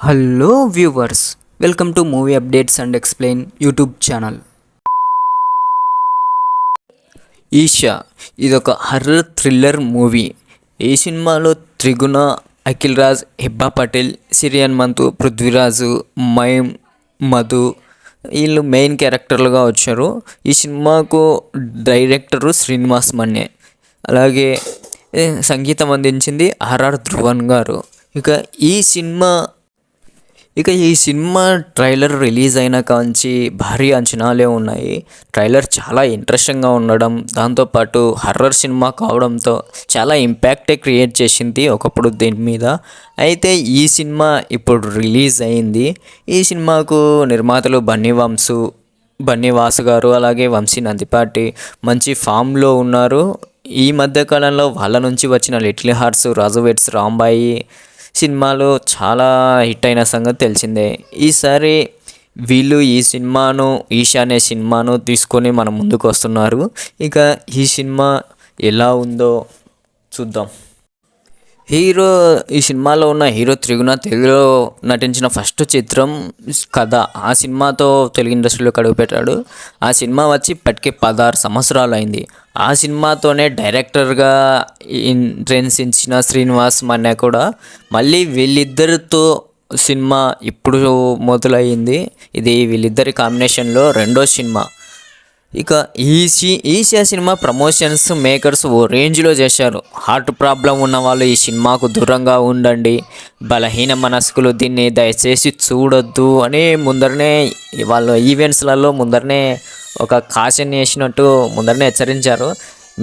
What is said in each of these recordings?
Hello viewers, welcome to movie updates and explain YouTube channel. Eesha ఇదొక horror thriller movie. ఈ సినిమాలో త్రిగుణ, అఖిల్ రాజ్, హెబ్బా పటేల్, సిరియన్ మంతు, పృథ్వీరాజు, మైమ్, మధు వీళ్ళు main క్యారెక్టర్లుగా వచ్చారు. ఈ సినిమాకు డైరెక్టరు శ్రీనివాస్ మన్నే, అలాగే సంగీతం అందించింది ఆర్ఆర్ ధ్రువన్ గారు. ఇక ఈ సినిమా ట్రైలర్ రిలీజ్ అయిన కాంచి భారీ అంచనాలే ఉన్నాయి. ట్రైలర్ చాలా ఇంట్రెస్టింగ్గా ఉండడం, దాంతోపాటు హర్రర్ సినిమా కావడంతో చాలా ఇంపాక్టే క్రియేట్ చేసింది ఒకప్పుడు దీని మీద. అయితే ఈ సినిమా ఇప్పుడు రిలీజ్ అయింది. ఈ సినిమాకు నిర్మాతలు బన్నీ వాసు గారు, అలాగే వంశీ నందిపాటి మంచి ఫామ్లో ఉన్నారు. ఈ మధ్యకాలంలో వాళ్ళ నుంచి వచ్చిన లిటిల్ హార్ట్స్, రాజు వెడ్స్ రాంబాయి సినిమాలు చాలా హిట్ అయిన సంగతి తెలిసిందే. ఈసారి వీళ్ళు ఈషా అనే సినిమాను తీసుకొని మన ముందుకు వస్తున్నారు. ఇక ఈ సినిమా ఎలా ఉందో చూద్దాం. ఈ సినిమాలో ఉన్న హీరో త్రిగుణ తెలుగులో నటించిన ఫస్ట్ చిత్రం కథ. ఆ సినిమాతో తెలుగు ఇండస్ట్రీలోకి అడుగుపెట్టాడు. ఆ సినిమా వచ్చి ఇప్పటికే 16 సంవత్సరాలు అయింది. ఆ సినిమాతోనే డైరెక్టర్గా ఎంట్రెన్స్ ఇచ్చిన శ్రీనివాస్ మన్య కూడా మళ్ళీ వీళ్ళిద్దరితో సినిమా ఇప్పుడు మొదలయ్యింది. ఇది వీళ్ళిద్దరి కాంబినేషన్లో రెండో సినిమా. ఇక ఈషా సినిమా ప్రమోషన్స్ మేకర్స్ ఓ రేంజ్లో చేశారు. హార్ట్ ప్రాబ్లం ఉన్న వాళ్ళు ఈ సినిమాకు దూరంగా ఉండండి, బలహీన మనస్కులు దీన్ని దయచేసి చూడొద్దు అని ముందరనే వాళ్ళ ఈవెంట్స్లలో ముందరనే ఒక కాషన్ వేసినట్టు ముందరనే హెచ్చరించారు.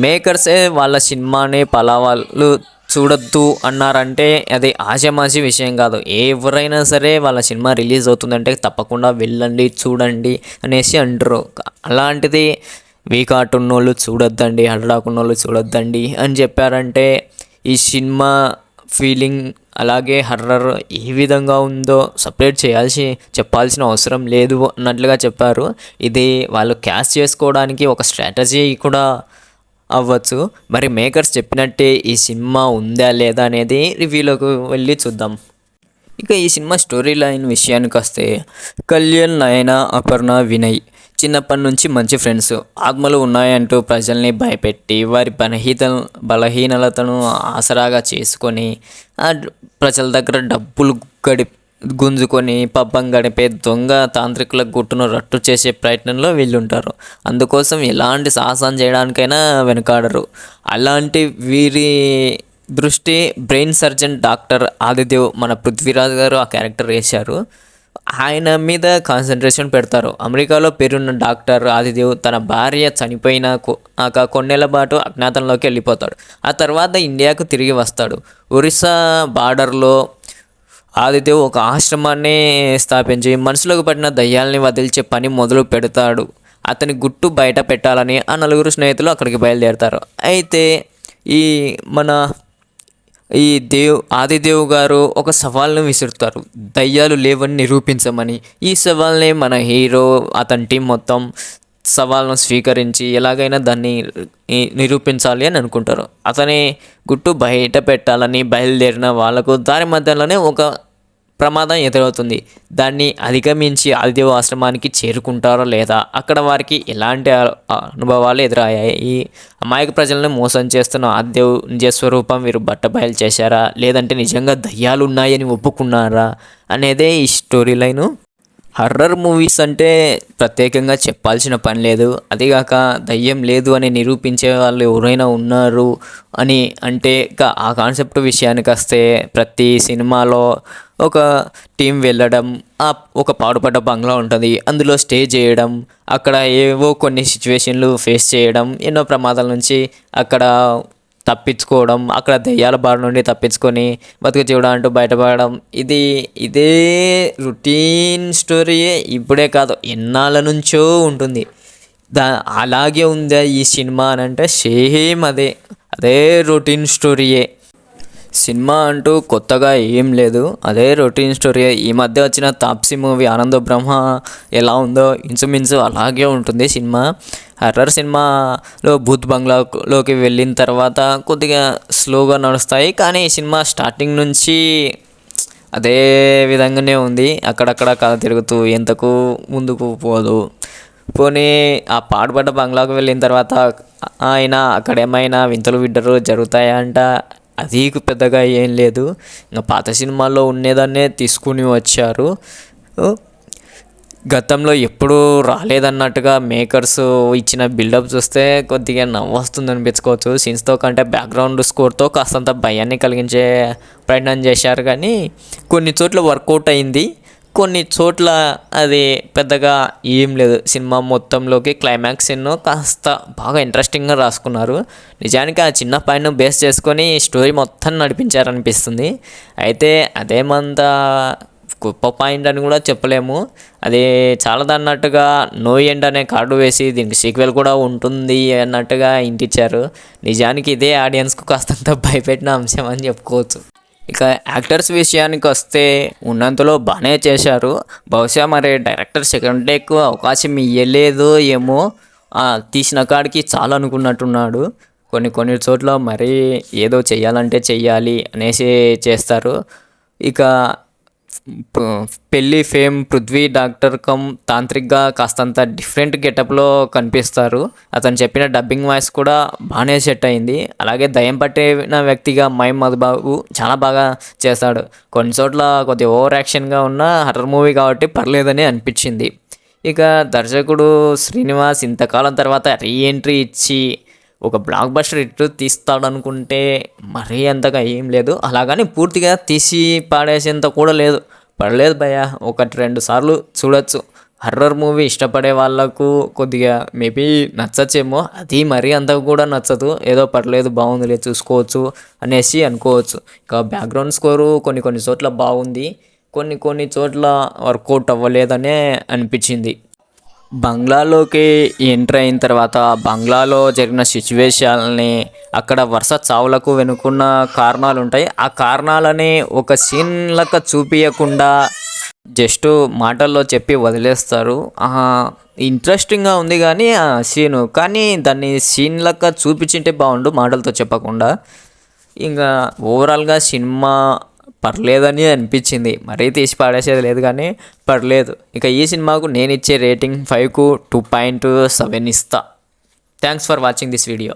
మేకర్సే వాళ్ళ సినిమాని వాళ్ళు చూడొద్దు అన్నారంటే అది ఆషామాషి విషయం కాదు. ఎవరైనా సరే వాళ్ళ సినిమా రిలీజ్ అవుతుందంటే తప్పకుండా వెళ్ళండి, చూడండి అనేసి అంటారు. అలాంటిది వీక్ ఉన్నోళ్ళు చూడొద్దండి, హర్రాకున్నోళ్ళు చూడొద్దండి అని చెప్పారంటే ఈ సినిమా ఫీలింగ్ అలాగే హర్రర్ ఏ విధంగా ఉందో సపరేట్ చెప్పాల్సిన అవసరం లేదు అన్నట్లుగా చెప్పారు. ఇది వాళ్ళు క్యాష్ చేసుకోవడానికి ఒక స్ట్రాటజీ కూడా అవ్వచ్చు. మరి మేకర్స్ చెప్పినట్టే ఈ సినిమా ఉందా లేదా అనేది రివ్యూలోకి వెళ్ళి చూద్దాం. ఇక ఈ సినిమా స్టోరీ లైన్ విషయానికి వస్తే, కళ్యాణ్, నయన, అపర్ణ, వినయ్ చిన్నప్పటి నుంచి మంచి ఫ్రెండ్స్. ఆత్మలు ఉన్నాయంటూ ప్రజల్ని భయపెట్టి వారి బలహీనతను ఆసరాగా చేసుకొని ప్రజల దగ్గర డబ్బులు గుంజుకొని పబ్బం గడిపే దొంగ తాంత్రికుల గుట్టును రట్టు చేసే ప్రయత్నంలో వీళ్ళుంటారు. అందుకోసం ఎలాంటి సాహసం చేయడానికైనా వెనకాడరు. అలాంటి వీరి దృష్టి బ్రెయిన్ సర్జన్ డాక్టర్ ఆదిదేవ్, మన పృథ్వీరాజ్ గారు ఆ క్యారెక్టర్ వేశారు, ఆయన మీద కాన్సన్ట్రేషన్ పెడతారు. అమెరికాలో పేరున్న డాక్టర్ ఆదిదేవ్ తన భార్య చనిపోయినాక కొన్నేళ్ల పాటు అజ్ఞాతంలోకి వెళ్ళిపోతాడు. ఆ తర్వాత ఇండియాకు తిరిగి వస్తాడు. ఒరిస్సా బార్డర్లో ఆదిదేవ్ ఒక ఆశ్రమాన్ని స్థాపించి మనసులోకి పడిన దయ్యాల్ని వదిల్చే పని మొదలు పెడతాడు. అతని గుట్టు బయట పెట్టాలని ఆ 4 స్నేహితులు అక్కడికి బయలుదేరతారు. అయితే ఆదిదేవ్ గారు ఒక సవాల్ను విసురుతారు, దయ్యాలు లేవని నిరూపించమని. ఈ సవాల్ని మన హీరో అతని టీం మొత్తం సవాల్ను స్వీకరించి ఎలాగైనా దాన్ని నిరూపించాలి అని అనుకుంటారు. అతని గుట్టు బయట పెట్టాలని బయలుదేరిన వాళ్ళకు దారి మధ్యలోనే ఒక ప్రమాదం ఎదురవుతుంది. దాన్ని అధిగమించి ఆదిదేవ్ ఆశ్రమానికి చేరుకుంటారో లేదా, అక్కడ వారికి ఎలాంటి అనుభవాలు ఎదురయ్యాయి, ఈ అమాయక ప్రజలను మోసం చేస్తున్న ఆదిదేవ్ నిజస్వరూపం వీరు బయలు చేశారా, లేదంటే నిజంగా దయ్యాలు ఉన్నాయని ఒప్పుకున్నారా అనేదే ఈ స్టోరీ లైను. హర్రర్ మూవీస్ అంటే ప్రత్యేకంగా చెప్పాల్సిన పని లేదు. అదిగాక దయ్యం లేదు అని నిరూపించే వాళ్ళు ఎవరైనా ఉన్నారు అని అంటే ఆ కాన్సెప్ట్ విషయానికి వస్తే, ప్రతి సినిమాలో ఒక టీం వెళ్ళడం, ఒక పాడుపడ్డ బంగ్లా ఉంటుంది, అందులో స్టే చేయడం, అక్కడ ఏవో కొన్ని సిచ్యువేషన్లు ఫేస్ చేయడం, ఎన్నో ప్రమాదాల నుంచి అక్కడ తప్పించుకోవడం, అక్కడ దెయ్యాల బారి నుండి తప్పించుకొని బతుకు జీవడం అంటూ బయటపడడం, ఇదే రొటీన్ స్టోరీయే. ఇప్పుడే కాదు, ఎన్నాళ్ళ నుంచో ఉంటుంది. అలాగే ఉందా ఈ సినిమా అని అంటే సేమ్ అదే రొటీన్ స్టోరీయే. సినిమా అంటూ కొత్తగా ఏం లేదు, అదే రొటీన్ స్టోరీ. ఈ మధ్య వచ్చిన తాప్సీ మూవీ ఆనంద బ్రహ్మ ఎలా ఉందో ఇంచుమించు అలాగే ఉంటుంది సినిమా. హర్రర్ సినిమాలో భూత్ బంగ్లాలోకి వెళ్ళిన తర్వాత కొద్దిగా స్లోగా నడుస్తాయి, కానీ ఈ సినిమా స్టార్టింగ్ నుంచి అదే విధంగానే ఉంది. అక్కడక్కడ కథ తిరుగుతూ ఎంతకు ముందుకు పోదు. పోనీ ఆ పాడుపడ్డ బంగ్లాకు వెళ్ళిన తర్వాత ఆయన అక్కడ ఏమైనా వింతలు విడ్డరు జరుగుతాయా అంట, అది పెద్దగా ఏం లేదు. ఇంకా పాత సినిమాల్లో ఉండేదాన్నే తీసుకుని వచ్చారు. గతంలో ఎప్పుడూ రాలేదన్నట్టుగా మేకర్స్ ఇచ్చిన బిల్డప్ చూస్తే కొద్దిగా నవ్వు వస్తుంది అనిపించుకోవచ్చు. సీన్స్తో కంటే బ్యాక్గ్రౌండ్ స్కోర్తో కాస్తంత భయాన్ని కలిగించే ప్రయత్నం చేశారు, కానీ కొన్ని చోట్ల వర్కౌట్ అయింది, కొన్ని చోట్ల అది పెద్దగా ఏం లేదు. సినిమా మొత్తంలోకి క్లైమాక్స్ ఎన్నో కాస్త బాగా ఇంట్రెస్టింగ్గా రాసుకున్నారు. నిజానికి ఆ చిన్న పాయింట్ను బేస్ చేసుకొని స్టోరీ మొత్తం నడిపించారనిపిస్తుంది. అయితే అదేమంత గొప్ప పాయింట్ అని కూడా చెప్పలేము. అది చాలదన్నట్టుగా నో ఎండ్ అనే కార్డు వేసి దీనికి సీక్వెల్ కూడా ఉంటుంది అన్నట్టుగా ఇంటిచ్చారు. నిజానికి ఇదే ఆడియన్స్కు కాస్తంత భయపెట్టిన అంశం అని చెప్పుకోవచ్చు. ఇక యాక్టర్స్ విషయానికి వస్తే ఉన్నంతలో బాగానే చేశారు. బహుశా మరి డైరెక్టర్ సెకండ్ టేక్ అవకాశం ఇవ్వలేదు ఏమో, తీసిన కాడికి చాలా అనుకున్నట్టున్నాడు. కొన్ని చోట్ల మరీ ఏదో చెయ్యాలంటే చెయ్యాలి అనేసి చేస్తారు. ఇక పెళ్ళి ఫేమ్ పృథ్వీ డాక్టర్ కమ్ తాంత్రిక్గా కాస్తంత డిఫరెంట్ గెటప్లో కనిపిస్తారు. అతను చెప్పిన డబ్బింగ్ వాయిస్ కూడా బాగానే సెట్ అయింది. అలాగే దయ్యం పట్టిన వ్యక్తిగా మధుబాబు చాలా బాగా చేస్తాడు. కొన్ని చోట్ల కొద్దిగా ఓవర్ యాక్షన్గా ఉన్న హర్రర్ మూవీ కాబట్టి పర్లేదని అనిపించింది. ఇక దర్శకుడు శ్రీనివాస్ ఇంతకాలం తర్వాత రీఎంట్రీ ఇచ్చి ఒక బ్లాక్ బస్టర్ హిట్ తీస్తాడనుకుంటే మరీ అంతగా ఏం లేదు. అలాగని పూర్తిగా తీసి పాడేసేంత కూడా లేదు. పర్లేదు భయ్య, 1-2 సార్లు చూడొచ్చు. హర్రర్ మూవీ ఇష్టపడే వాళ్ళకు కొద్దిగా మేబీ నచ్చచ్చేమో, అది మరీ అంత కూడా నచ్చదు. ఏదో పర్లేదు బాగుందిలే చూసుకోవచ్చు అనేసి అనుకోవచ్చు. ఇక బ్యాక్గ్రౌండ్ స్కోరు కొన్ని చోట్ల బాగుంది, కొన్ని చోట్ల వర్కౌట్ అవ్వలేదనే అనిపించింది. బంగ్లాలోకి ఎంటర్ అయిన తర్వాత బంగ్లాలో జరిగిన సిచ్యువేషన్ని, అక్కడ వరుస చావులకు వెనుకున్న కారణాలు ఉంటాయి. ఆ కారణాలని ఒక సీన్ లెక్క చూపించకుండా జస్ట్ మాటల్లో చెప్పి వదిలేస్తారు. ఇంట్రెస్టింగ్గా ఉంది కానీ ఆ సీను, కానీ దాన్ని సీన్ లెక్క చూపించింటే బాగుండు మాటలతో చెప్పకుండా. ఇంకా ఓవరాల్గా సినిమా పర్లేదని అనిపించింది. మరీ తీసి పాడేసేది లేదు కానీ పర్లేదు. ఇక ఈ సినిమాకు నేను ఇచ్చే రేటింగ్ 5కు 2.7 ఇస్తా. Thanks for watching this video.